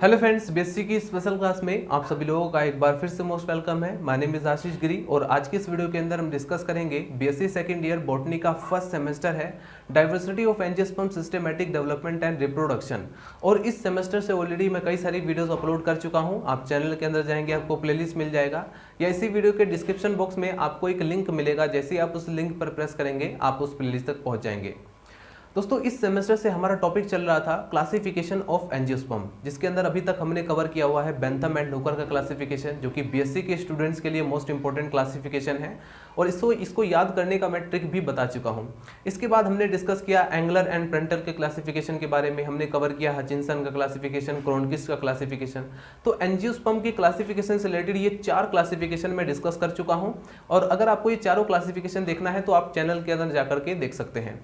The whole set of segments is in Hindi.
हेलो फ्रेंड्स, बीएससी की स्पेशल क्लास में आप सभी लोगों का एक बार फिर से मोस्ट वेलकम है। माय नेम इज आशीष गिरी और आज की इस वीडियो के अंदर हम डिस्कस करेंगे बीएससी सेकंड ईयर बॉटनी का फर्स्ट सेमेस्टर है, diversity of angiosperm systematic development and reproduction. और इस सेमेस्टर से ऑलरेडी मैं कई सारी वीडियोस अपलोड कर चुका हूं। आप चैनल के अंदर जाएंगे, आपको प्लेलिस्ट मिल जाएगा या इसी वीडियो के डिस्क्रिप्शन बॉक्स में आपको एक लिंक मिलेगा। जैसे ही आप उस लिंक पर प्रेस करेंगे आप उस प्लेलिस्ट तक पहुंच जाएंगे। दोस्तों, इस सेमेस्टर से हमारा टॉपिक चल रहा था क्लासिफिकेशन ऑफ एंजियोस्पर्म, जिसके अंदर अभी तक हमने कवर किया हुआ है बेंथम एंड हुकर का क्लासिफिकेशन, जो कि बीएससी के स्टूडेंट्स के लिए मोस्ट इंपॉर्टेंट क्लासिफिकेशन है और इसको याद करने का मैं ट्रिक भी बता चुका हूं। इसके बाद हमने डिस्कस किया एंगलर एंड प्रेंटल के क्लासिफिकेशन के बारे में, हमने कवर किया हचिंसन का क्लासिफिकेशन, क्रोनकिस्ट का क्लासिफिकेशन। तो एंजियोस्पर्म की क्लासिफिकेशन से रिलेटेड ये 4 क्लासिफिकेशन में डिस्कस कर चुका हूँ और अगर आपको ये चारों क्लासिफिकेशन देखना है तो आप चैनल के अंदर जाकर के देख सकते हैं।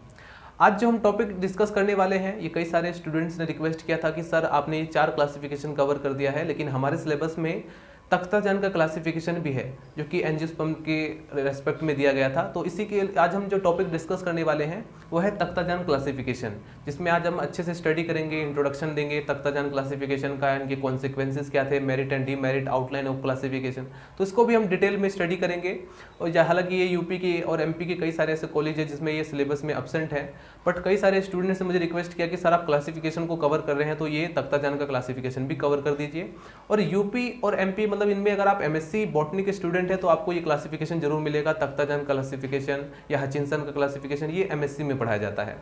आज जो हम टॉपिक डिस्कस करने वाले हैं, ये कई सारे स्टूडेंट्स ने रिक्वेस्ट किया था कि सर आपने ये 4 क्लासिफिकेशन कवर कर दिया है, लेकिन हमारे सिलेबस में तख्ताजान का क्लासिफिकेशन भी है जो कि एंजियोस्पर्म के रेस्पेक्ट में दिया गया था। तो इसी के आज हम जो टॉपिक डिस्कस करने वाले हैं वो है तख्ताजान क्लासिफिकेशन, जिसमें आज हम अच्छे से स्टडी करेंगे, इंट्रोडक्शन देंगे तख्ताजान क्लासिफिकेशन का, इनके कॉन्सिक्वेंसेस क्या थे, merit and demerit, outline of classification. तो इसको भी हम डिटेल में स्टडी करेंगे। और हालांकि ये यूपी की और एमपी के कई सारे ऐसे कॉलेज है जिसमें ये सिलेबस में एब्सेंट है, बट कई सारे स्टूडेंट्स ने मुझे रिक्वेस्ट किया कि सर आप क्लासिफिकेशन को कवर कर रहे हैं तो ये तख्ताजान का क्लासिफिकेशन भी कवर कर दीजिए। और यूपी और एमपी मतलब इनमें अगर आप एमएससी बॉटनी के स्टूडेंट हैं तो आपको ये क्लासिफिकेशन जरूर मिलेगा। तख्ताजान क्लासिफिकेशन या हचिंसन का क्लासिफिकेशन ये एमएससी में पढ़ाया जाता है।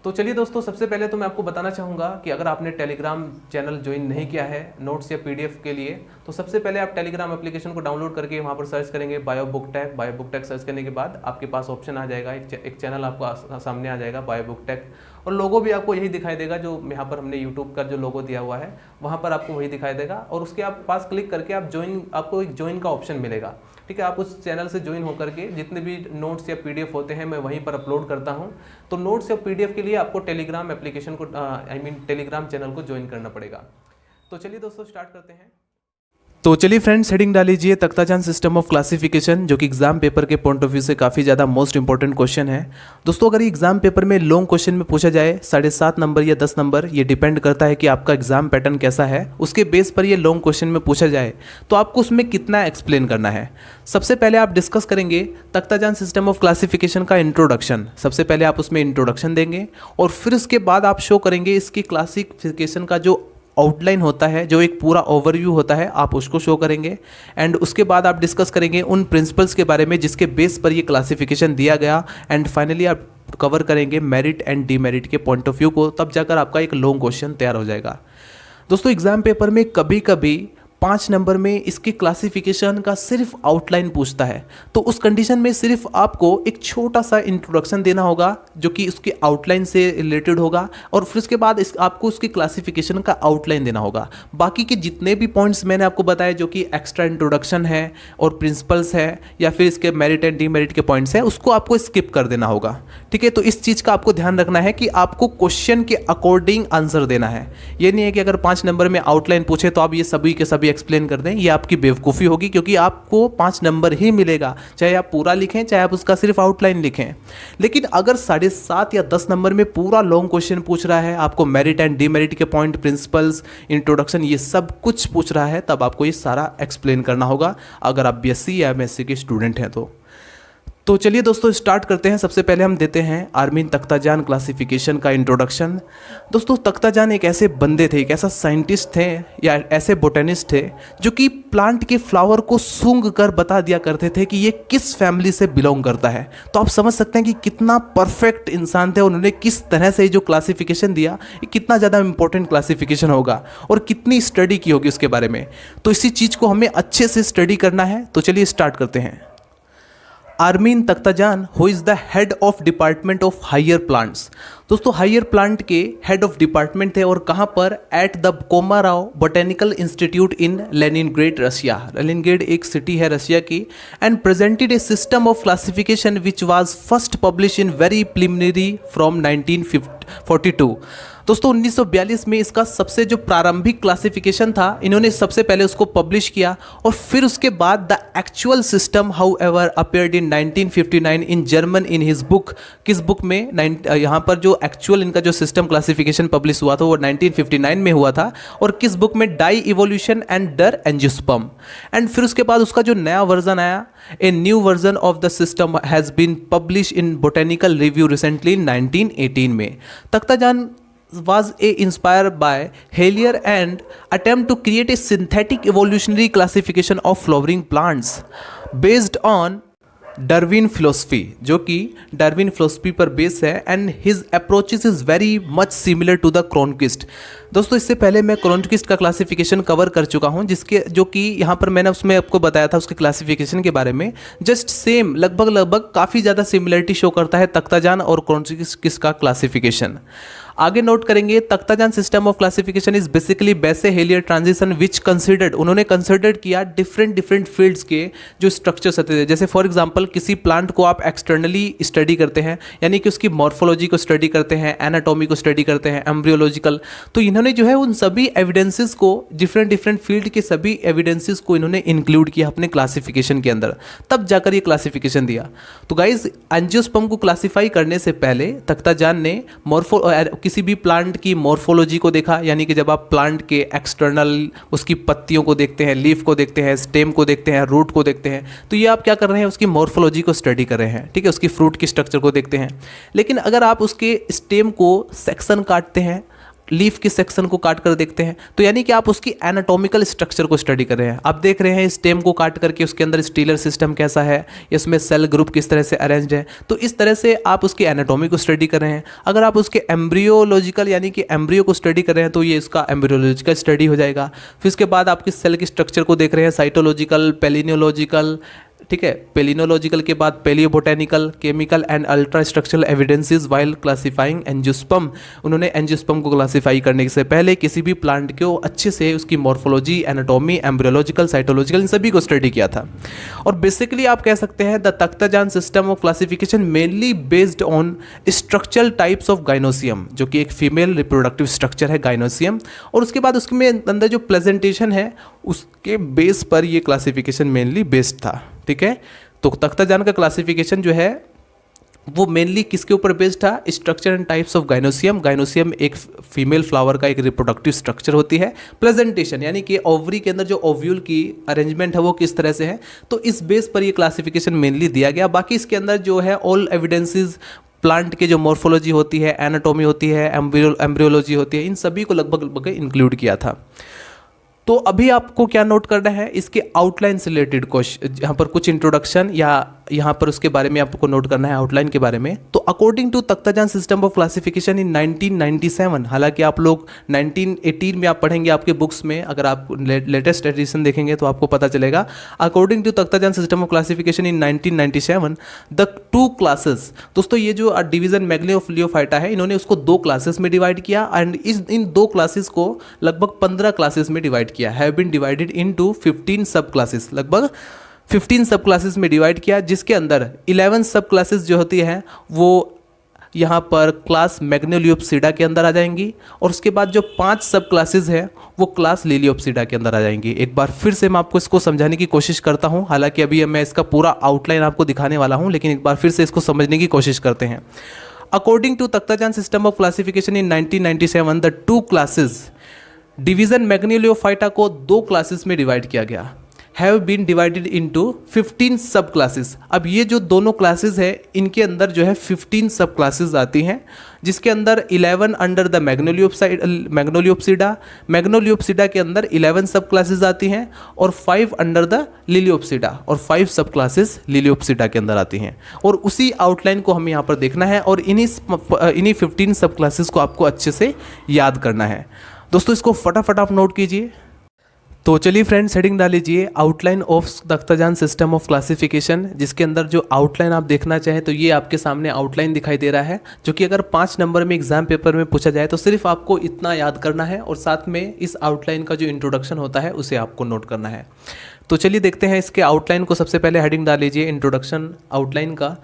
तो चलिए दोस्तों, सबसे पहले तो मैं आपको बताना चाहूँगा कि अगर आपने टेलीग्राम चैनल ज्वाइन नहीं किया है नोट्स या पीडीएफ के लिए, तो सबसे पहले आप टेलीग्राम एप्लीकेशन को डाउनलोड करके वहाँ पर सर्च करेंगे बायो बुक टैग सर्च करने के बाद आपके पास ऑप्शन आ जाएगा, एक चैनल आपको सामने आ जाएगा बायो बुक टैग, और लोगो भी आपको यही दिखाई देगा जो यहाँ पर हमने यूट्यूब का जो लोगो दिया हुआ है वहाँ पर आपको वही दिखाई देगा। और उसके आप पास क्लिक करके आप आपको एक ज्वाइन का ऑप्शन मिलेगा। ठीक है, आप उस चैनल से ज्वाइन होकर के जितने भी नोट्स या पीडीएफ होते हैं मैं वहीं पर अपलोड करता हूं। तो नोट्स या पीडीएफ के लिए आपको टेलीग्राम एप्लीकेशन को टेलीग्राम चैनल को ज्वाइन करना पड़ेगा। तो चलिए दोस्तों, स्टार्ट करते हैं। तो चलिए फ्रेंड्स, हेडिंग डाल लीजिए तख्ताजान सिस्टम ऑफ क्लासिफिकेशन, जो कि एग्जाम पेपर के पॉइंट ऑफ व्यू से काफ़ी ज़्यादा मोस्ट इंपॉर्टेंट क्वेश्चन है। दोस्तों, अगर ये एग्जाम पेपर में लॉन्ग क्वेश्चन में पूछा जाए 7.5 नंबर या 10 नंबर, ये डिपेंड करता है कि आपका एग्जाम पैटर्न कैसा है, उसके बेस पर ये लॉन्ग क्वेश्चन में पूछा जाए तो आपको उसमें कितना एक्सप्लेन करना है। सबसे पहले आप डिस्कस करेंगे तख्ताजान सिस्टम ऑफ क्लासिफिकेशन का इंट्रोडक्शन। सबसे पहले आप उसमें इंट्रोडक्शन देंगे और फिर उसके बाद आप शो करेंगे इसकी क्लासिफिकेशन का जो आउटलाइन होता है, जो एक पूरा ओवरव्यू होता है, आप उसको शो करेंगे। एंड उसके बाद आप डिस्कस करेंगे उन प्रिंसिपल्स के बारे में जिसके बेस पर ये क्लासिफिकेशन दिया गया। एंड फाइनली आप कवर करेंगे मेरिट एंड डीमेरिट के पॉइंट ऑफ व्यू को, तब जाकर आपका एक लॉन्ग क्वेश्चन तैयार हो जाएगा। दोस्तों, एग्जाम पेपर में कभी कभी 5 नंबर में इसकी क्लासिफिकेशन का सिर्फ आउटलाइन पूछता है, तो उस कंडीशन में सिर्फ आपको एक छोटा सा इंट्रोडक्शन देना होगा जो कि उसके आउटलाइन से रिलेटेड होगा, और फिर उसके बाद आपको उसकी क्लासिफिकेशन का आउटलाइन देना होगा। बाकी के जितने भी पॉइंट्स मैंने आपको बताए जो कि एक्स्ट्रा इंट्रोडक्शन है और प्रिंसिपल्स है या फिर इसके मेरिट एंड डीमेरिट के पॉइंट्स हैं, उसको आपको स्किप कर देना होगा। ठीक है, तो इस चीज़ का आपको ध्यान रखना है कि आपको क्वेश्चन के अकॉर्डिंग आंसर देना है। ये नहीं है कि अगर 5 नंबर में आउटलाइन पूछे तो आप ये सभी के सभी एक्सप्लेन कर दें, ये आपकी बेवकूफ़ी होगी, क्योंकि आपको 5 नंबर ही मिलेगा, चाहे आप पूरा लिखें चाहे आप उसका सिर्फ आउटलाइन लिखें। लेकिन अगर 7.5 या 10 नंबर में पूरा लॉन्ग क्वेश्चन पूछ रहा है, आपको मेरिट एंड डीमेरिट के पॉइंट, प्रिंसिपल्स, इंट्रोडक्शन, ये सब कुछ पूछ रहा है, तब आपको ये सारा एक्सप्लेन करना होगा अगर आप बीएससी या एमएससी के स्टूडेंट हैं तो चलिए दोस्तों, स्टार्ट करते हैं। सबसे पहले हम देते हैं आर्मीन तख्ताजान क्लासिफिकेशन का इंट्रोडक्शन। दोस्तों, तख्ताजान एक ऐसे बंदे थे, एक ऐसा साइंटिस्ट थे या ऐसे बोटेनिस्ट थे जो कि प्लांट के फ्लावर को सूंघ कर बता दिया करते थे कि ये किस फैमिली से बिलोंग करता है। तो आप समझ सकते हैं कि कितना परफेक्ट इंसान थे, उन्होंने किस तरह से जो क्लासिफिकेशन दिया, ये कितना ज़्यादा इंपॉर्टेंट क्लासिफिकेशन होगा और कितनी स्टडी की होगी उसके बारे में। तो इसी चीज़ को हमें अच्छे से स्टडी करना है। तो चलिए स्टार्ट करते हैं। Armen Takhtajan who is the head of department of higher plants. दोस्तों, हायर प्लांट के हेड ऑफ डिपार्टमेंट थे और कहाँ पर, at the Komarov botanical institute in Leningrad, Russia. Leningrad एक सिटी है रशिया की। And presented a system of classification which was first publish in very preliminary from 1942। दोस्तों 1942 में इसका सबसे जो प्रारंभिक क्लासिफिकेशन था, इन्होंने सबसे पहले उसको पब्लिश किया और फिर उसके बाद the actual system how ever appeared in 1959 in German in his book. किस बुक में? यहाँ पर जो एक्चुअल इनका जो सिस्टम क्लासिफिकेशन पब्लिश हुआ था वो 1959 में हुआ था। और किस बुक में? डाई इवोल्यूशन एंड डर एंजियोस्पर्म। एंड फिर उसके बाद उसका जो नया वर्जन आया, a new version of the system has been publish in botanical review recently in 1918 में। Takhtajan was inspired by Hailer and attempt to create a synthetic evolutionary classification of flowering plants based on Darwin philosophy, जो कि डार्विन फिलोसफी पर बेस है। And his approaches is very much similar to the Cronquist. दोस्तों इससे पहले मैं क्रोनक्विस्ट का क्लासिफिकेशन कवर कर चुका हूं, जिसके जो कि यहाँ पर मैंने उसमें आपको बताया था उसके क्लासिफिकेशन के बारे में। जस्ट सेम लगभग काफ़ी ज़्यादा सिमिलरिटी शो करता है तख्ताजान और क्रोनक्विस्ट का क्लासिफिकेशन। आगे नोट करेंगे, Takhtajan system of classification is basically Bessey Hallier transition which considered, उन्होंने कंसिडर किया डिफरेंट फील्ड्स के जो स्ट्रक्चर्स होते थे। जैसे फॉर एग्जांपल किसी प्लांट को आप एक्सटर्नली स्टडी करते हैं, यानी कि उसकी मॉर्फोलॉजी को स्टडी करते हैं, एनाटॉमी को स्टडी करते हैं, एम्ब्रियोलॉजिकल, तो इन्होंने जो है उन सभी एविडेंसेस को, डिफरेंट फील्ड के सभी एविडेंसेस को इन्होंने इंक्लूड किया अपने क्लासिफिकेशन के अंदर, तब जाकर ये क्लासिफिकेशन दिया। तो गाइज एंजियोस्पर्म को क्लासीफाई करने से पहले तख्ताजान ने किसी भी प्लांट की मॉर्फोलॉजी को देखा, यानी कि जब आप प्लांट के एक्सटर्नल उसकी पत्तियों को देखते हैं, लीफ को देखते हैं, स्टेम को देखते हैं, रूट को देखते हैं, तो ये आप क्या कर रहे हैं? उसकी मॉर्फोलॉजी को स्टडी कर रहे हैं, ठीक है, उसकी फ्रूट की स्ट्रक्चर को देखते हैं। लेकिन अगर आप उसके स्टेम को सेक्शन काटते हैं, लीफ के सेक्शन को काट कर देखते हैं, तो यानी कि आप उसकी एनाटॉमिकल स्ट्रक्चर को स्टडी कर रहे हैं। आप देख रहे हैं स्टेम को काट करके उसके अंदर स्टीलर सिस्टम कैसा है, इसमें सेल ग्रुप किस तरह से अरेंज्ड है, तो इस तरह से आप उसकी एनाटॉमी को स्टडी कर रहे हैं। अगर आप उसके एम्ब्रियोलॉजिकल यानी कि एम्ब्रियो को स्टडी कर रहे हैं तो ये इसका एम्ब्रियोलॉजिकल स्टडी हो जाएगा। फिर उसके बाद आपकी सेल की स्ट्रक्चर को देख रहे हैं, साइटोलॉजिकल, पेलिनोलॉजिकल, ठीक है, पेलिनोलॉजिकल के बाद paleobotanical, chemical and ultra structural evidences while classifying angiosperm. उन्होंने एंजियोस्पर्म को क्लासीफाई करने से पहले किसी भी प्लांट को अच्छे से उसकी मॉर्फोलॉजी, एनाटॉमी, एम्ब्रियोलॉजिकल, साइटोलॉजिकल, इन सभी को स्टडी किया था। और बेसिकली आप कह सकते हैं the Takhtajan system of classification mainly based on structural types of gynoecium, जो कि एक फीमेल रिप्रोडक्टिव स्ट्रक्चर है गाइनोसियम, और उसके बाद उसमें अंदर जो प्रेजेंटेशन है उसके बेस पर ये क्लासिफिकेशन मेनली बेस्ड था, ठीक है। तो तख्ताजान का क्लासिफिकेशन जो है वो मेनली किसके ऊपर बेस्ड था? Structure and types of gynoecium. Gynoecium एक फीमेल फ्लावर का एक रिप्रोडक्टिव स्ट्रक्चर होती है। प्रेजेंटेशन यानी कि ओवरी के अंदर जो ओव्यूल की अरेंजमेंट है वो किस तरह से है, तो इस बेस पर ये क्लासिफिकेशन मेनली दिया गया। बाकी इसके अंदर जो है ऑल एविडेंसेस, प्लांट के जो मॉर्फोलॉजी होती है, एनाटॉमी होती है, एम्ब्रियोलॉजी होती है, इन सभी को लगभग इंक्लूड किया था। तो अभी आपको क्या नोट करना है? इसके आउटलाइन से रिलेटेड क्वेश्चन, यहाँ पर कुछ इंट्रोडक्शन या यहाँ पर उसके बारे में आपको नोट करना है, आउटलाइन के बारे में। तो according to Takhtajan system of classification in 1997, हालांकि आप लोग 1918 में आप पढ़ेंगे आपके बुक्स में, अगर आप लेटेस्ट एडिशन देखेंगे तो आपको पता चलेगा। According to Takhtajan system of classification in 1997 the 2 classes, दोस्तों ये जो डिवीजन मैग्नियोलियोफाइटा है, इन्होंने उसको 2 क्लासेस में डिवाइड किया एंड इन 2 क्लासेस को लगभग 15 क्लासेस में डिवाइड किया, have been divided into 15 sub classes, लगभग 15 सब क्लासेस में डिवाइड किया, जिसके अंदर 11 सब क्लासेस जो होती हैं वो यहाँ पर क्लास मैग्नोलियोप्सिडा के अंदर आ जाएंगी, और उसके बाद जो 5 सब क्लासेस हैं वो क्लास लिलियोप्सिडा के अंदर आ जाएंगी। एक बार फिर से मैं आपको इसको समझाने की कोशिश करता हूँ, हालांकि अभी मैं इसका पूरा आउटलाइन आपको दिखाने वाला हूँ, लेकिन एक बार फिर से इसको समझने की कोशिश करते हैं। According to Takhtajan system of classification in 1997 the 2 classes division Magnoliophyta को 2 क्लासेस में डिवाइड किया गया, have been divided into 15 sub classes. अब ये जो दोनों क्लासेस है इनके अंदर जो है 15 सब क्लासेस आती हैं, जिसके अंदर 11 अंडर द मैग्नोलियोप्सिडा, मैग्नोलियोप्सिडा के अंदर 11 सब क्लासेस आती हैं, और 5 अंडर द लिलियोप्सिडा, और 5 सब क्लासेस लिलियोप्सिडा के अंदर आती हैं। और उसी आउटलाइन को हमें यहाँ पर देखना है, और इन्हीं 15 सब क्लासेस को आपको अच्छे से याद करना है। दोस्तों इसको फटाफट आप नोट कीजिए। तो चलिए फ्रेंड्स, हेडिंग डाल लीजिए outline of Takhtajan system of classification, जिसके अंदर जो आउटलाइन आप देखना चाहें तो ये आपके सामने आउटलाइन दिखाई दे रहा है, जो कि अगर 5 नंबर में एग्जाम पेपर में पूछा जाए तो सिर्फ आपको इतना याद करना है, और साथ में इस आउटलाइन का जो इंट्रोडक्शन होता है उसे आपको नोट करना है। तो चलिए देखते हैं इसके आउटलाइन को। सबसे पहले हेडिंग डाल लीजिए इंट्रोडक्शन आउटलाइन का।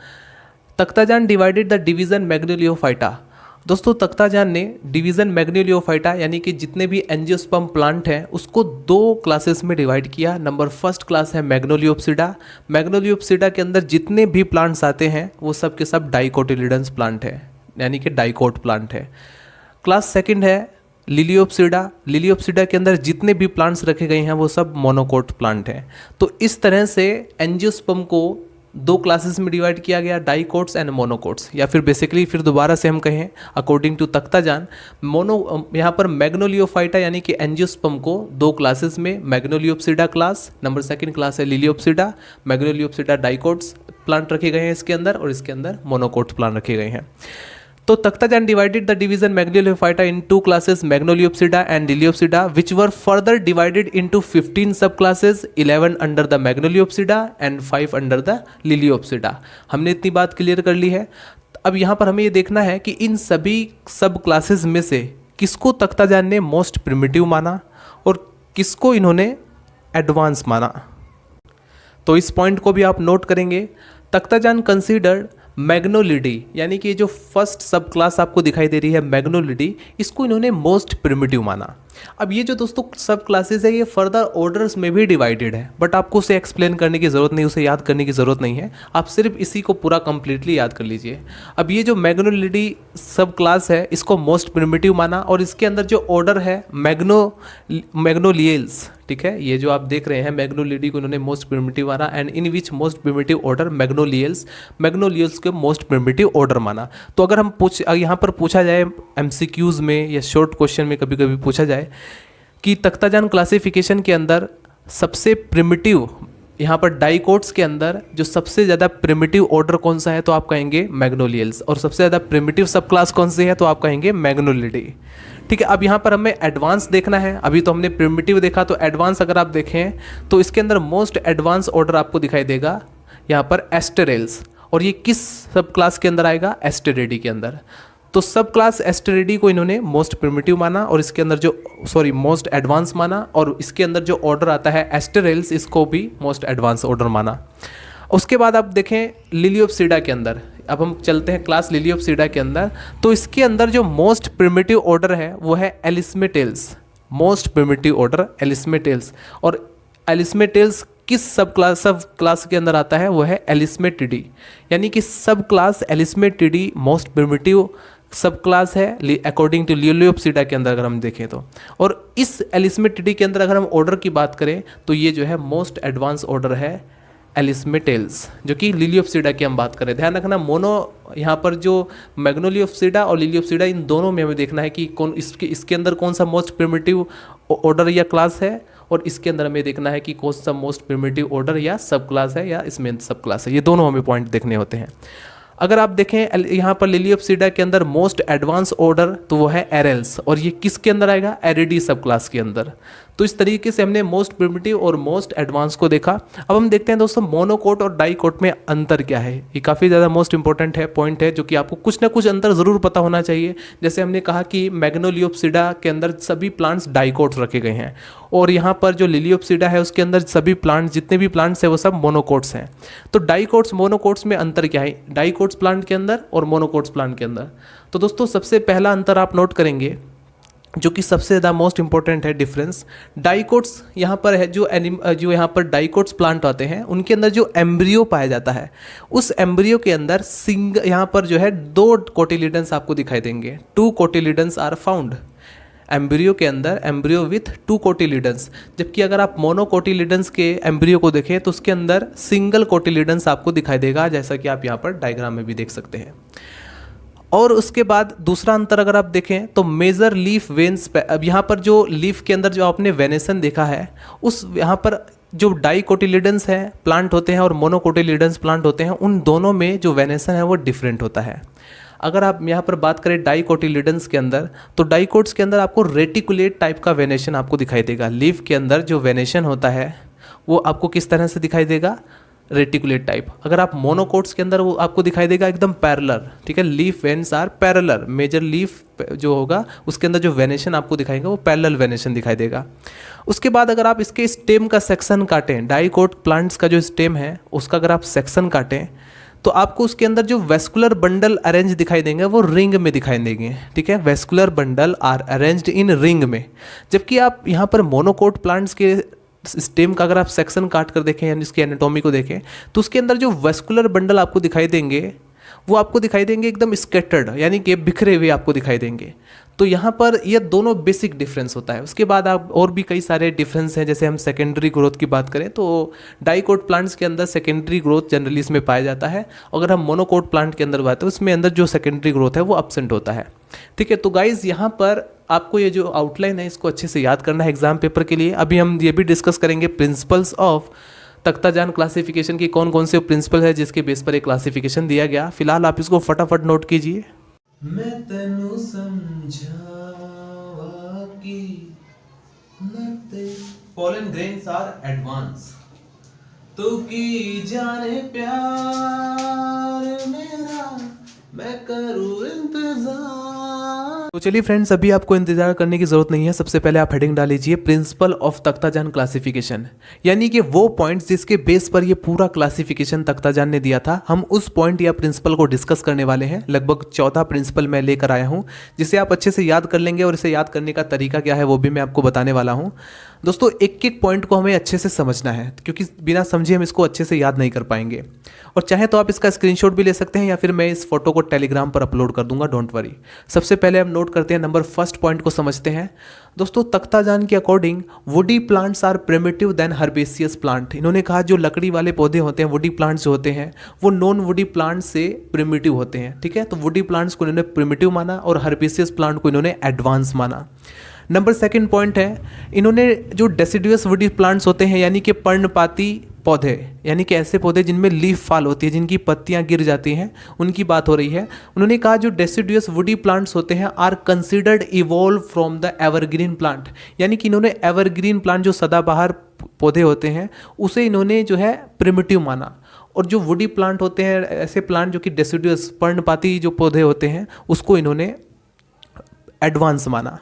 तख्ताजान डिवाइडेड द डिवीजन मैग्नियोलियोफाइटा दोस्तों तख्ताजान ने डिवीज़न मैग्नोलियोफाइटा यानी कि जितने भी एंजियोस्पर्म प्लांट हैं उसको दो क्लासेस में डिवाइड किया। नंबर फर्स्ट क्लास है मैग्नोलियोप्सिडा। मैग्नोलियोप्सिडा के अंदर जितने भी प्लांट्स आते हैं वो सब के सब डाइकोटिलिडन्स प्लांट है, यानी कि डाइकोट प्लांट है। क्लास सेकंड है लिलियोप्सिडा। लिलियोप्सिडा के अंदर जितने भी प्लांट्स रखे गए हैं वो सब मोनोकोट प्लांट हैं। तो इस तरह से एंजियोस्पर्म को दो क्लासेस में डिवाइड किया गया, डाइकोट्स एंड मोनोकोट्स, या फिर बेसिकली फिर दोबारा से हम कहें अकॉर्डिंग टू तख्ताजान यहाँ पर मैग्नोलियोफाइटा यानी कि एंजियोस्पर्म को दो क्लासेस में, मैग्नोलियोप्सिडा क्लास, नंबर सेकंड क्लास है लिलियोप्सिडा। मैग्नोलियोप्सिडा डाइकोट्स प्लांट रखे गए हैं इसके अंदर, और इसके अंदर मोनोकोट प्लांट रखे गए हैं। तो Takhtajan divided the division Magnoliophyta in two classes, Magnoliopsida and Liliopsida, which were further divided into 15 sub classes, 11 under the Magnoliopsida and 5 under the Liliopsida. हमने इतनी बात क्लियर कर ली है। अब यहाँ पर हमें ये देखना है कि इन सभी सब क्लासेस में से किसको तख्ताजान ने मोस्ट प्रिमिटिव माना और किसको इन्होंने एडवांस माना। तो इस पॉइंट को भी आप नोट करेंगे। तख्ताजान कंसीडर्ड मैग्नोलिडी यानी कि जो फर्स्ट सब क्लास आपको दिखाई दे रही है मैग्नोलिडी, इसको इन्होंने मोस्ट प्रिमिटिव माना। अब ये जो दोस्तों सब क्लासेस है ये फर्दर ऑर्डर्स में भी डिवाइडेड है, बट आपको उसे एक्सप्लेन करने की ज़रूरत नहीं, उसे याद करने की ज़रूरत नहीं है, आप सिर्फ इसी को पूरा कंप्लीटली याद कर लीजिए। अब ये जो मैग्नोलिडी सब क्लास है इसको मोस्ट प्रिमिटिव माना, और इसके अंदर जो ऑर्डर है मैग्नोलियल्स, ठीक है, ये जो आप देख रहे हैं मैग्नोलिडी को इन्होंने मोस्ट प्रिमिटिव माना, and in which most primitive order Magnoliales को मोस्ट प्रिमिटिव ऑर्डर माना। तो अगर हम यहाँ पर पूछा जाए MCQs में या शॉर्ट क्वेश्चन में कभी कभी पूछा जाए कि तख्ताजान क्लासिफिकेशन के अंदर सबसे प्रिमिटिव, यहाँ पर डाइकोट्स के अंदर जो सबसे ज़्यादा प्रिमिटिव ऑर्डर कौन सा है, तो आप कहेंगे मैग्नोलियल्स, और सबसे ज़्यादा प्रिमिटिव सब क्लास कौन सी है, तो आप कहेंगे मैग्नोलिडी। ठीक है, अब यहाँ पर हमें एडवांस देखना है। अभी तो हमने प्रिमिटिव देखा, तो एडवांस अगर आप देखें तो इसके अंदर मोस्ट एडवांस ऑर्डर आपको दिखाई देगा यहाँ पर एस्टेरेल्स, और ये किस सब क्लास के अंदर आएगा, एस्टेरिडी के अंदर। तो सब क्लास एस्टेरिडी को इन्होंने मोस्ट प्रिमिटिव माना, और इसके अंदर जो मोस्ट एडवांस माना, और इसके अंदर जो ऑर्डर आता है एस्टेरेल्स, इसको भी मोस्ट एडवांस ऑर्डर माना। उसके बाद आप देखें लिलियोप्सिडा के अंदर, अब हम चलते हैं क्लास लिलियोप्सिडा के अंदर, तो इसके अंदर जो मोस्ट प्रिमिटिव ऑर्डर है वो है एलिस्मेटेल्स, मोस्ट प्रिमिटिव ऑर्डर एलिस्मेटेल्स। और एलिस्मेटेल्स किस सब क्लास के अंदर आता है, वो है एलिस्मेटिडी, यानी कि सब क्लास एलिस्मेटिडी मोस्ट प्रिमिटिव सब क्लास है अकॉर्डिंग टू लिलियोप्सिडा के अंदर अगर हम देखें तो। और इस एलिस्मेटिडी के अंदर अगर हम ऑर्डर की बात करें तो ये जो है मोस्ट एडवांस ऑर्डर है एलिस्मेटेल्स, जो कि लिलियोप्सिडा की हम बात करें। ध्यान रखना, मोनो यहाँ पर जो मैग्नोलियोप्सिडा और लिलियोप्सिडा, इन दोनों में हमें देखना है कि कौन इसके अंदर कौन सा मोस्ट प्रिमिटिव ऑर्डर या क्लास है, और इसके अंदर हमें देखना है कि कौन सा मोस्ट प्रिमिटिव ऑर्डर या सब क्लास है, या इसमें सब क्लास है। ये दोनों हमें पॉइंट देखने होते हैं। अगर आप देखें यहाँ पर लिलियोप्सिडा के अंदर मोस्ट एडवांस ऑर्डर तो वो है एरेल्स, और ये किसके अंदर आएगा, एरिडी सब क्लास के अंदर। तो इस तरीके से हमने मोस्ट प्रिमिटिव और मोस्ट एडवांस को देखा। अब हम देखते हैं दोस्तों मोनोकोट और डाइकोट में अंतर क्या है। ये काफ़ी ज़्यादा मोस्ट इंपॉर्टेंट है, पॉइंट है, जो कि आपको कुछ ना कुछ अंतर ज़रूर पता होना चाहिए। जैसे हमने कहा कि मैग्नोलियोप्सिडा के अंदर सभी प्लांट्स डाइकोट्स रखे गए हैं, और यहाँ पर जो लिलियोप्सिडा है उसके अंदर सभी प्लांट्स, जितने भी प्लांट्स हैं वो सब मोनोकोट्स हैं। तो डाइकोट्स मोनोकोट्स में अंतर क्या है, डाइकोट्स प्लांट के अंदर और मोनोकोट्स प्लांट के अंदर। तो दोस्तों सबसे पहला अंतर आप नोट करेंगे, जो कि सबसे ज़्यादा मोस्ट इंपॉर्टेंट है डिफरेंस। डाइकोट्स यहाँ पर है, जो यहाँ पर डाइकोट्स प्लांट आते हैं उनके अंदर जो एम्ब्रियो पाया जाता है, उस एम्ब्रियो के अंदर यहाँ पर जो है 2 कोटिलिडन्स आपको दिखाई देंगे। 2 कोटिलिडन्स आर फाउंड एम्ब्रियो के अंदर, एम्ब्रियो विथ 2 कोटिलिडन्स। जबकि अगर आप मोनोकोटिलिडन्स के एम्ब्रियो को देखें तो उसके अंदर सिंगल कोटिलिडन्स आपको दिखाई देगा, जैसा कि आप यहाँ पर डायग्राम में भी देख सकते हैं। और उसके बाद दूसरा अंतर अगर आप देखें तो मेजर लीफ वेन्स, अब यहाँ पर जो लीफ के अंदर जो आपने वेनेसन देखा है, उस यहाँ पर जो डाइकोटिलिडन्स हैं प्लांट होते हैं और मोनोकोटिलिडन्स प्लांट होते हैं, उन दोनों में जो वेनेसन है वो डिफरेंट होता है। अगर आप यहाँ पर बात करें डाइकोटिलिडन्स के अंदर, तो डाइकोट्स के अंदर आपको रेटिकुलेट टाइप का वेनेशन आपको दिखाई देगा। लीफ के अंदर जो वेनेशन होता है वो आपको किस तरह से दिखाई देगा, रेटिकुलेट टाइप। अगर आप मोनोकोट्स के अंदर वो आपको दिखाई देगा एकदम पैरेलल, ठीक है, leaf veins are parallel. Major leaf जो होगा उसके अंदर जो वेनेशन आपको दिखाएगा वो पैरेलल वेनेशन दिखाई देगा। उसके बाद अगर आप इसके स्टेम का सेक्शन काटें, डाइकोट प्लांट्स का जो स्टेम है उसका अगर आप सेक्शन काटें तो आपको उसके अंदर जो वेस्कुलर बंडल अरेंज दिखाई देंगे वो रिंग में दिखाई देंगे, ठीक है। Vascular bundle are arranged in ring में। जबकि आप यहाँ पर मोनोकोट प्लांट्स के स्टेम का अगर आप सेक्शन काट कर देखें यानी इसकी एनाटॉमी को देखें तो उसके अंदर जो वेस्कुलर बंडल आपको दिखाई देंगे वो आपको दिखाई देंगे एकदम स्कैटर्ड, यानी कि बिखरे हुए आपको दिखाई देंगे। तो यहाँ पर ये दोनों बेसिक डिफरेंस होता है। उसके बाद आप और भी कई सारे डिफरेंस हैं, जैसे हम सेकेंडरी ग्रोथ की बात करें तो डाइकोट प्लांट्स के अंदर सेकेंडरी ग्रोथ जनरली इसमें पाया जाता है। अगर हम मोनोकोट प्लांट के अंदर बात करें उसमें अंदर जो सेकेंडरी ग्रोथ है वो एब्सेंट होता है, ठीक है। तो गाइज यहाँ पर आपको ये जो आउटलाइन है इसको अच्छे से याद करना है एग्जाम पेपर के लिए। अभी हम ये भी डिस्कस करेंगे प्रिंसिपल्स ऑफ तख्ताजान क्लासिफिकेशन की, कौन कौन से प्रिंसिपल है जिसके बेस पर एक क्लासिफिकेशन दिया गया। फिलहाल आप इसको फटाफट नोट कीजिए। मैं तनु समझावा की नते पोलन ग्रेन्स आर एडवांस तू की जाने प्यार मेरा मैं करूं इंतजार। तो चलिए फ्रेंड्स, अभी आपको इंतजार करने की जरूरत नहीं है। सबसे पहले आप हेडिंग डाल लीजिए प्रिंसिपल ऑफ तख्ताजान क्लासिफिकेशन, यानी कि वो पॉइंट्स जिसके बेस पर ये पूरा क्लासिफिकेशन तख्ताजान ने दिया था, हम उस पॉइंट या प्रिंसिपल को डिस्कस करने वाले हैं। लगभग 14 प्रिंसिपल मैं लेकर आया हूं जिसे आप अच्छे से याद कर लेंगे और इसे याद करने का तरीका क्या है वो भी मैं आपको बताने वाला हूं। दोस्तों, एक एक पॉइंट को हमें अच्छे से समझना है क्योंकि बिना समझे हम इसको अच्छे से याद नहीं कर पाएंगे। और चाहे तो आप इसका स्क्रीनशॉट भी ले सकते हैं या फिर मैं इस फोटो को टेलीग्राम पर अपलोड कर दूंगा, डोंट वरी। सबसे पहले हम नोट करते हैं, नंबर फर्स्ट पॉइंट को समझते हैं। दोस्तों, तख्ताजान के according woody plants are primitive than herbaceous plant. इन्होंने कहा जो लकड़ी वाले पौधे होते हैं, वुडी प्लांट्स जो होते हैं वो नॉन वुडी प्लांट से प्रिमिटिव होते हैं, ठीक है। तो वुडी प्लांट्स को इन्होंने प्रिमिटिव माना और हर्बेसियस प्लांट को इन्होंने एडवांस माना। नंबर सेकंड पॉइंट है, इन्होंने जो डेसिडुअस वुडी प्लांट्स होते हैं यानी कि पर्णपाती पौधे, यानी कि ऐसे पौधे जिनमें लीफ फॉल होती है, जिनकी पत्तियां गिर जाती हैं, उनकी बात हो रही है। उन्होंने कहा जो डेसिडुअस वुडी प्लांट्स होते हैं are considered evolve from the evergreen plant, यानी कि इन्होंने एवरग्रीन प्लांट जो सदाबहार पौधे होते हैं उसे इन्होंने जो है प्रिमिटिव माना। और जो वुडी प्लांट होते हैं, ऐसे प्लांट जो कि डेसिडुअस पर्णपाती जो पौधे होते हैं, उसको इन्होंने एडवांस माना।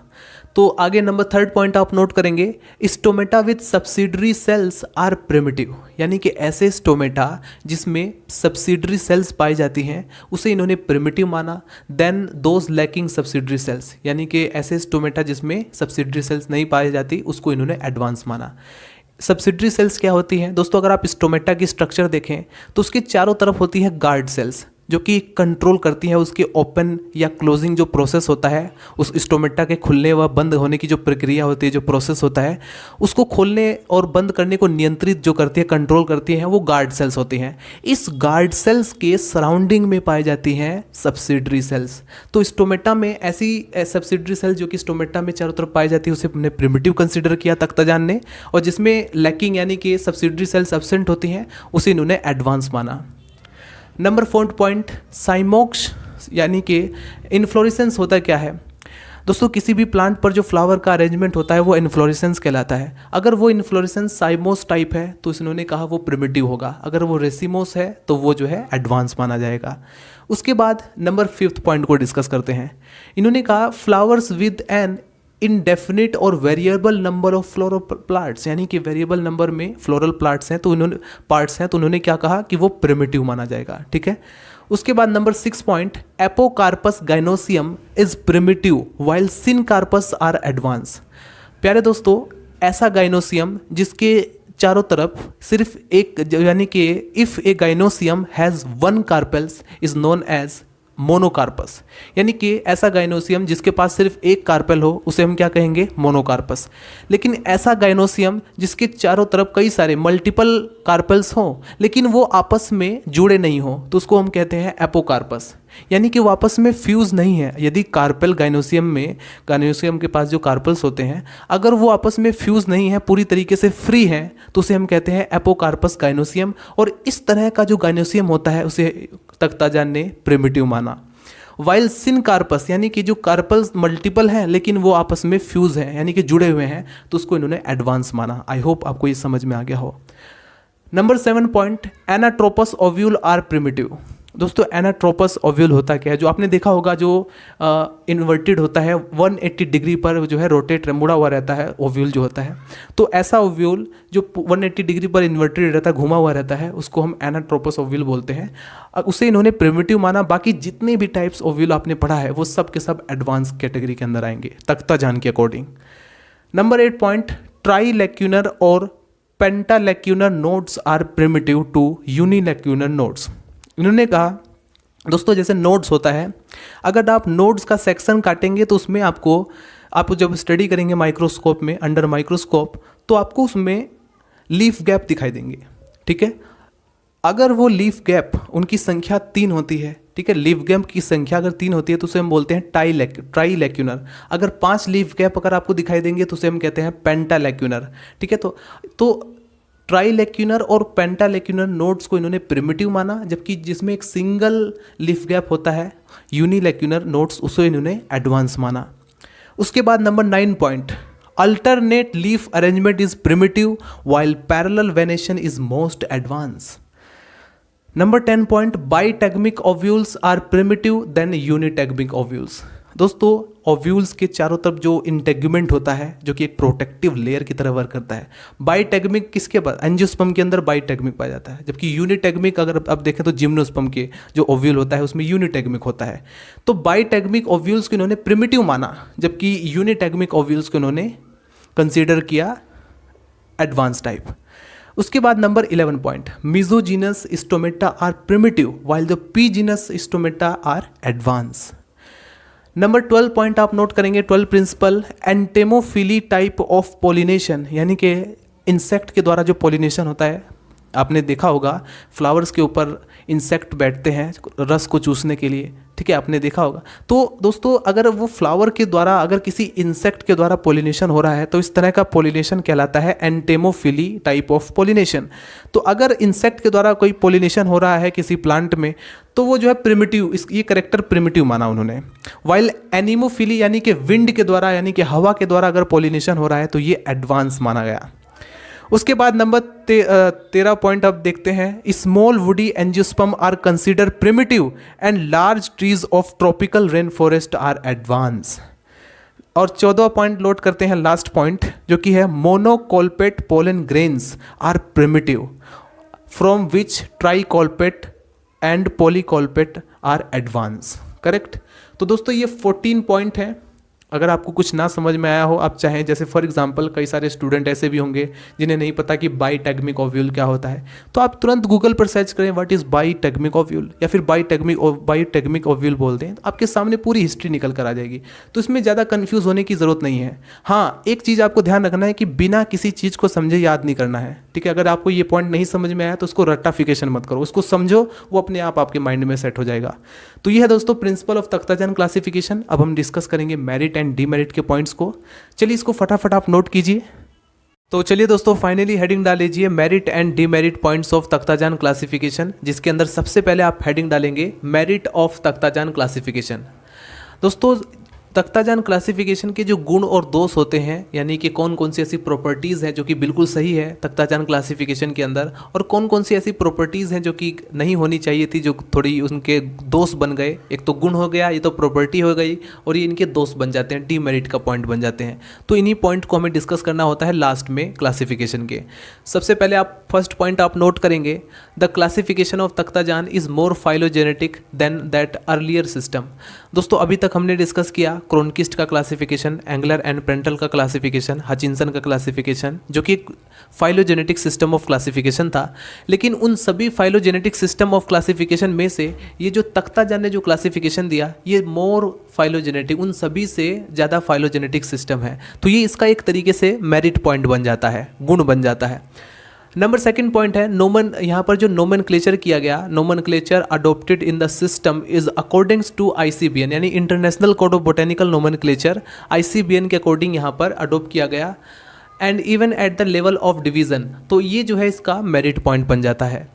तो आगे नंबर थर्ड पॉइंट आप नोट करेंगे, stomata with subsidiary cells are primitive, यानी कि ऐसे स्टोमेटा जिसमें सब्सिडरी सेल्स पाई जाती हैं उसे इन्होंने प्रिमिटिव माना। Than those lacking subsidiary cells, यानी कि ऐसे स्टोमेटा जिसमें सब्सिडरी सेल्स नहीं पाई जाती उसको इन्होंने एडवांस माना। सब्सिडरी सेल्स क्या होती हैं दोस्तों? अगर आप स्टोमेटा की स्ट्रक्चर देखें तो उसके चारों तरफ होती है गार्ड सेल्स जो कि कंट्रोल करती है उसके ओपन या क्लोजिंग जो प्रोसेस होता है, उस स्टोमेटा के खुलने व बंद होने की जो प्रक्रिया होती है, जो प्रोसेस होता है, उसको खोलने और बंद करने को नियंत्रित जो करती है, कंट्रोल करती हैं, वो गार्ड सेल्स होती हैं। इस गार्ड सेल्स के सराउंडिंग में पाई जाती हैं सब्सिडरी सेल्स। तो स्टोमेटा में ऐसी सब्सिडरी सेल्स जो कि स्टोमेटा में चारों तरफ पाई जाती है उसे हमने प्रिमिटिव कंसिडर किया तख्ताजान ने, और जिसमें लैकिंग यानी कि सब्सिडरी सेल्स एब्सेंट होती हैं उसे इन्होंने एडवांस माना। नंबर फोर्थ पॉइंट, साइमोक्स, यानी कि इन्फ्लोरेसेंस होता क्या है दोस्तों? किसी भी प्लांट पर जो फ्लावर का अरेंजमेंट होता है वो इन्फ्लोरेसेंस कहलाता है। अगर वो इन्फ्लोरेसेंस साइमोस टाइप है तो इन्होंने कहा वो प्रिमिटिव होगा, अगर वो रेसिमोस है तो वो जो है एडवांस माना जाएगा। उसके बाद नंबर फिफ्थ पॉइंट को डिस्कस करते हैं। इन्होंने कहा फ्लावर्स विद एन इनडेफिनिट और variable number of floral plants, यानी कि वेरिएबल नंबर में फ्लोरल प्लांट्स हैं तो उन्होंने क्या कहा कि वो प्रिमिटिव माना जाएगा, ठीक है। उसके बाद number 6 point, apocarpous gynoecium is primitive while syncarpous are advance. प्यारे दोस्तों, ऐसा गाइनोसियम जिसके चारों तरफ सिर्फ एक, यानी कि if a gynoecium has one carpels is known as monocarpous, यानी कि ऐसा गाइनोसियम जिसके पास सिर्फ एक कार्पेल हो उसे हम क्या कहेंगे? मोनोकार्पस। लेकिन ऐसा गाइनोसियम जिसके चारों तरफ कई सारे मल्टीपल कार्पेल्स हों लेकिन वो आपस में जुड़े नहीं हो तो उसको हम कहते हैं एपोकार्पस, यानी कि वो आपस में फ्यूज नहीं है। यदि कार्पेल गाइनोसियम के पास जो कार्पेल्स होते हैं अगर वो आपस में फ्यूज नहीं है, पूरी तरीके से फ्री है, तो उसे हम कहते हैं एपोकार्पस गाइनोसियम। और इस तरह का जो गाइनोसियम होता है उसे तख्ताजान ने प्रिमिटिव माना। वाइल सिनकार्पस, यानी कि जो कार्पल्स मल्टीपल हैं लेकिन वो आपस में फ्यूज हैं, यानी कि जुड़े हुए हैं, तो उसको इन्होंने एडवांस माना। आई होप आपको ये समझ में आ गया हो। Number 7 point, anatropous ovule are primitive, दोस्तों एनाट्रोपस ओव्यूल होता क्या है, जो आपने देखा होगा जो इन्वर्टेड होता है 180 डिग्री पर जो है रोटेट मुड़ा हुआ रहता है ओव्यूल जो होता है, तो ऐसा ओव्यूल जो 180 डिग्री पर इन्वर्टेड रहता है, घुमा हुआ रहता है, उसको हम एनाट्रोपस ओव्यूल बोलते हैं। उसे इन्होंने प्रिमिटिव माना। बाकी जितने भी टाइप्स ओव्यूल आपने पढ़ा है वो सब के सब एडवांस कैटेगरी के अंदर आएंगे तख्ताजान के अकॉर्डिंग। नंबर 8 पॉइंट, ट्राईलैक्यूनर और pentalacunar nodes are primitive to unilacunar nodes. इन्होंने कहा दोस्तों जैसे नोड्स होता है, अगर आप नोड्स का सेक्शन काटेंगे तो उसमें आप जब स्टडी करेंगे माइक्रोस्कोप में, अंडर माइक्रोस्कोप, तो आपको उसमें लीफ गैप दिखाई देंगे। ठीक है, अगर वो लीफ गैप उनकी संख्या 3 होती है, ठीक है, लीफ गैप की संख्या अगर 3 होती है तो उसे हम बोलते हैं ट्राईलैक्यूनर। अगर 5 लीफ गैप अगर आपको दिखाई देंगे तो उसे हम कहते हैं पेंटालैक्यूनर। ठीक है, तो ट्राईलैक्यूनर और पेंटालैक्यूनर नोड्स को इन्होंने प्रिमिटिव माना, जबकि जिसमें एक सिंगल लीफ गैप होता है यूनिलैक्यूनर नोड्स, उसे इन्होंने एडवांस माना। उसके बाद number 9 point, alternate leaf arrangement is primitive while parallel venation is most advance. Number 10 point, bitegmic ovules are primitive than unitegmic ovules. दोस्तों ओव्यूल्स के चारों तरफ जो इंटेगुमेंट होता है जो कि एक प्रोटेक्टिव लेयर की तरह वर्क करता है, बाइटैगमिक किसके पास, एंजियोस्पर्म के अंदर बाइटैगमिक पाया जाता है, जबकि यूनिटैगमिक अगर आप देखें तो जिम्नोस्पर्म के जो ओव्यूल होता है उसमें यूनिटैगमिक होता है। तो बाइटैगमिक ओव्यूल्स को इन्होंने प्रिमिटिव माना, जबकि यूनिटैगमिक ओव्यूल्स को इन्होंने कंसीडर किया एडवांस टाइप। उसके बाद number 11 point, mesogenous stomata are primitive while the perigenous stomata are advance. Number 12 point आप नोट करेंगे, 12 principal, entomophily type of pollination, यानी कि इंसेक्ट के द्वारा जो पॉलिनेशन होता है, आपने देखा होगा फ्लावर्स के ऊपर इंसेक्ट बैठते हैं रस को चूसने के लिए, ठीक है, आपने देखा होगा। तो दोस्तों अगर वो फ्लावर के द्वारा अगर किसी इंसेक्ट के द्वारा पॉलिनेशन हो रहा है तो इस तरह का पॉलिनेशन कहलाता है एंटेमोफिली टाइप ऑफ पॉलिनेशन। तो अगर इंसेक्ट के द्वारा कोई पॉलिनेशन हो रहा है किसी प्लांट में तो वो जो है प्रिमिटिव, ये करेक्टर प्रिमिटिव माना उन्होंने। वाइल एनिमोफिली यानी कि विंड के द्वारा यानी कि हवा के द्वारा अगर पॉलिनेशन हो रहा है तो ये एडवांस माना गया। उसके बाद नंबर 13 पॉइंट अब देखते हैं, small woody angiosperm are consider primitive and large trees of tropical rain forest are advance. और 14 पॉइंट नोट करते हैं, लास्ट पॉइंट जो कि है monocolpate pollen grains are primitive from which tricolpate and polycolpate are advance. Correct. तो दोस्तों ये 14 पॉइंट हैं। अगर आपको कुछ ना समझ में आया हो, आप चाहें जैसे फॉर एग्जांपल कई सारे स्टूडेंट ऐसे भी होंगे जिन्हें नहीं पता कि बाइटैगमिक ओव्यूल क्या होता है, तो आप तुरंत गूगल पर सर्च करें व्हाट इज़ बाइटैगमिक ओव्यूल या फिर बाइटैगमिक ओव्यूल बोल दें, तो आपके सामने पूरी हिस्ट्री निकल कर आ जाएगी। तो इसमें ज़्यादा कन्फ्यूज़ होने की ज़रूरत नहीं है। हाँ, एक चीज़ आपको ध्यान रखना है कि बिना किसी चीज़ को समझे याद नहीं करना है, ठीक है। अगर आपको ये पॉइंट नहीं समझ में आया तो उसको रट्टाफिकेशन मत करो, उसको समझो, वो अपने आप आपके माइंड में सेट हो जाएगा। तो ये है दोस्तों प्रिंसिपल ऑफ तख्ताजान क्लासिफिकेशन। अब हम डिस्कस करेंगे मेरिट एंड डीमेरिट के पॉइंट्स को। चलिए इसको फटाफट आप नोट कीजिए। तो चलिए दोस्तों फाइनली हेडिंग डाल लीजिए merit and demerit points of Takhtajan classification, जिसके अंदर सबसे पहले आप हेडिंग डालेंगे मेरिट ऑफ तख्ताजान क्लासिफिकेशन। दोस्तों तख्ताजान क्लासिफिकेशन के जो गुण और दोष होते हैं, यानी कि कौन कौन सी ऐसी प्रॉपर्टीज़ हैं जो कि बिल्कुल सही है तख्ताजान क्लासिफिकेशन के अंदर, और कौन कौन सी ऐसी प्रॉपर्टीज़ हैं जो कि नहीं होनी चाहिए थी, जो थोड़ी उनके दोष बन गए। एक तो गुण हो गया, ये तो प्रॉपर्टी हो गई, और ये इनके दोष बन जाते हैं, डीमेरिट का पॉइंट बन जाते हैं। तो इन्हीं पॉइंट को हमें डिस्कस करना होता है लास्ट में क्लासिफिकेशन के। सबसे पहले आप फर्स्ट पॉइंट आप नोट करेंगे, the classification of Takhtajan is more phylogenetic than that earlier system. दोस्तों अभी तक हमने डिस्कस किया क्रोनकिस्ट का क्लासिफिकेशन, एंगलर एंड प्रेंटल का क्लासिफिकेशन, हचिंसन का क्लासिफिकेशन, जो कि एक फाइलोजेनेटिक सिस्टम ऑफ क्लासिफिकेशन था। लेकिन उन सभी फाइलोजेनेटिक सिस्टम ऑफ क्लासिफिकेशन में से ये जो तख्ताजान ने जो क्लासिफिकेशन दिया, ये मोर फाइलोजेनेटिक, उन सभी से ज़्यादा फाइलोजेनेटिक सिस्टम है। तो ये इसका एक तरीके से मेरिट पॉइंट बन जाता है, गुण बन जाता है। नंबर सेकंड पॉइंट है यहाँ पर जो नोमेनक्लेचर किया गया, nomenclature adopted in the system is accordings to ICBN, यानी international code of botanical nomenclature, ICBN के अकॉर्डिंग यहाँ पर अडोप्ट किया गया, and even at the level of division. तो ये जो है इसका मेरिट पॉइंट बन जाता है।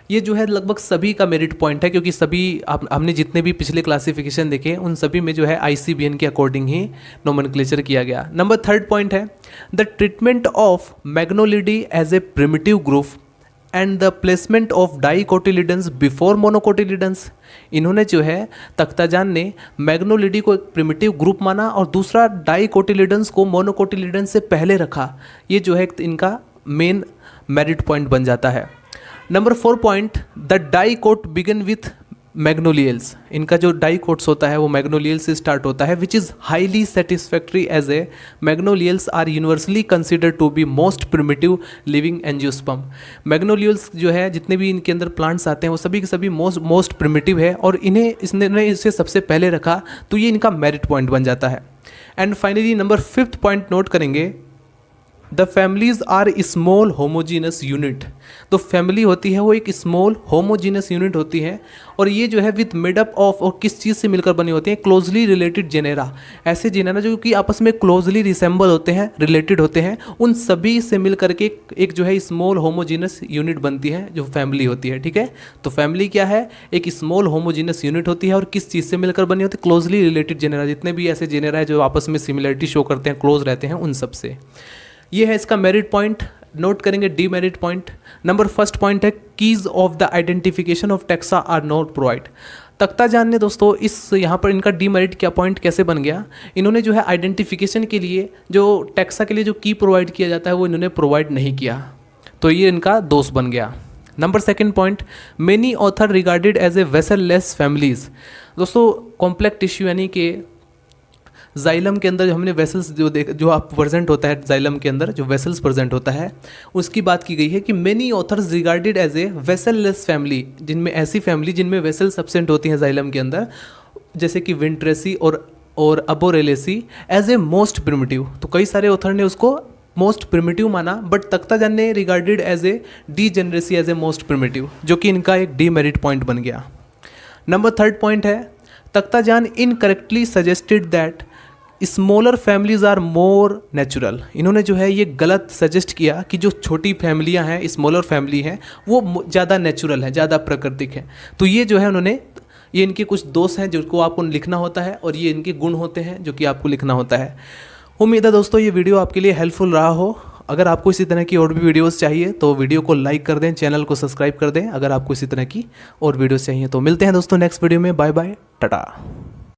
ये जो है लगभग सभी का मेरिट पॉइंट है, क्योंकि सभी हमने जितने भी पिछले क्लासिफिकेशन देखे उन सभी में जो है ICBN के अकॉर्डिंग ही नोमेनक्लेचर किया गया। नंबर थर्ड पॉइंट है the treatment of Magnoliidae as a primitive group and the placement of dicotyledons before monocotyledons. इन्होंने जो है तख्ताजान ने मैग्नोलिडी को एक प्रिमिटिव ग्रुप माना और दूसरा डाइकोटिलिडन्स को मोनोकोटिलिडन्स से पहले रखा। ये जो है इनका मेन मेरिट पॉइंट बन जाता है। Number 4 point, the dicot begin with Magnoliales. इनका जो डाइकोट्स होता है वो मैग्नोलियल से स्टार्ट होता है, which is highly satisfactory as a Magnoliales are universally consider to be most primitive living angiosperm. Magnoliales जो है जितने भी इनके अंदर प्लांट्स आते हैं वो सभी के सभी मोस्ट प्रिमिटिव है और इसने इसे सबसे पहले रखा, तो ये इनका मेरिट पॉइंट बन जाता है। And finally number 5 point note करेंगे, the families are small homogeneous unit. तो फैमिली होती है वो एक स्मॉल होमोजीनस यूनिट होती है और ये जो है विथ मेडअप ऑफ, और किस चीज़ से मिलकर बनी होती है, क्लोजली रिलेटेड जेनेरा। ऐसे जेनेरा जो कि आपस में क्लोजली रिसेंबल होते हैं, रिलेटेड होते हैं, उन सभी से मिलकर के एक जो है स्मॉल होमोजीनस यूनिट बनती है जो फैमिली होती है। ठीक है, तो फैमिली क्या है, एक स्मॉल होमोजीनस यूनिट होती है और किस चीज़ से मिलकर बनी होती है, क्लोजली रिलेटेड जेनेरा। जितने भी ऐसे जेनेरा है जो आपस में सिमिलरिटी शो करते हैं, क्लोज रहते हैं, उन सब से। ये है इसका मेरिट पॉइंट। नोट करेंगे demerit point. Number 1 point है, keys of the identification of taxa are not provide. Takhtajan ने दोस्तों इस यहाँ पर इनका डी मेरिट क्या पॉइंट कैसे बन गया, इन्होंने जो है आइडेंटिफिकेशन के लिए जो टैक्सा के लिए जो की प्रोवाइड किया जाता है वो इन्होंने प्रोवाइड नहीं किया, तो ये इनका दोष बन गया। Number 2 point, many author regarded as a vessel less families. दोस्तों कॉम्प्लेक्स टिश्यू यानी कि जाइलम के अंदर जो हमने वेसल्स जो आप प्रेजेंट होता है, जाइलम के अंदर जो वेसल्स प्रेजेंट होता है उसकी बात की गई है कि many authors regarded as a vessel less family, जिनमें ऐसी फैमिली जिनमें वेसल्स एब्सेंट होती हैं जाइलम के अंदर, जैसे कि विंट्रेसी और अबोरेलेसी, एज ए मोस्ट प्रिमिटिव। तो कई सारे ऑथर ने उसको मोस्ट प्रिमिटिव माना, बट तख्ताजान ने regarded as a Degeneriaceae as a most primitive, जो कि इनका एक डी मेरिट पॉइंट बन गया। नंबर 3 पॉइंट है, Takhtajan incorrectly suggested that smaller families are more natural. इन्होंने जो है ये गलत सजेस्ट किया कि जो छोटी फैमिलियां हैं, स्मॉलर फैमिली हैं, वो ज़्यादा नेचुरल है, ज़्यादा प्राकृतिक है। तो ये जो है उन्होंने, ये इनके कुछ दोष हैं जिनको आपको लिखना होता है और ये इनके गुण होते हैं जो कि आपको लिखना होता है। उम्मीद है दोस्तों ये वीडियो आपके लिए हेल्पफुल रहा हो। अगर आपको इसी तरह की और भी वीडियोस चाहिए तो वीडियो को लाइक कर दें, चैनल को सब्सक्राइब कर दें। अगर आपको इसी तरह की और वीडियोस चाहिए तो मिलते हैं दोस्तों नेक्स्ट वीडियो में। Bye bye, Tata.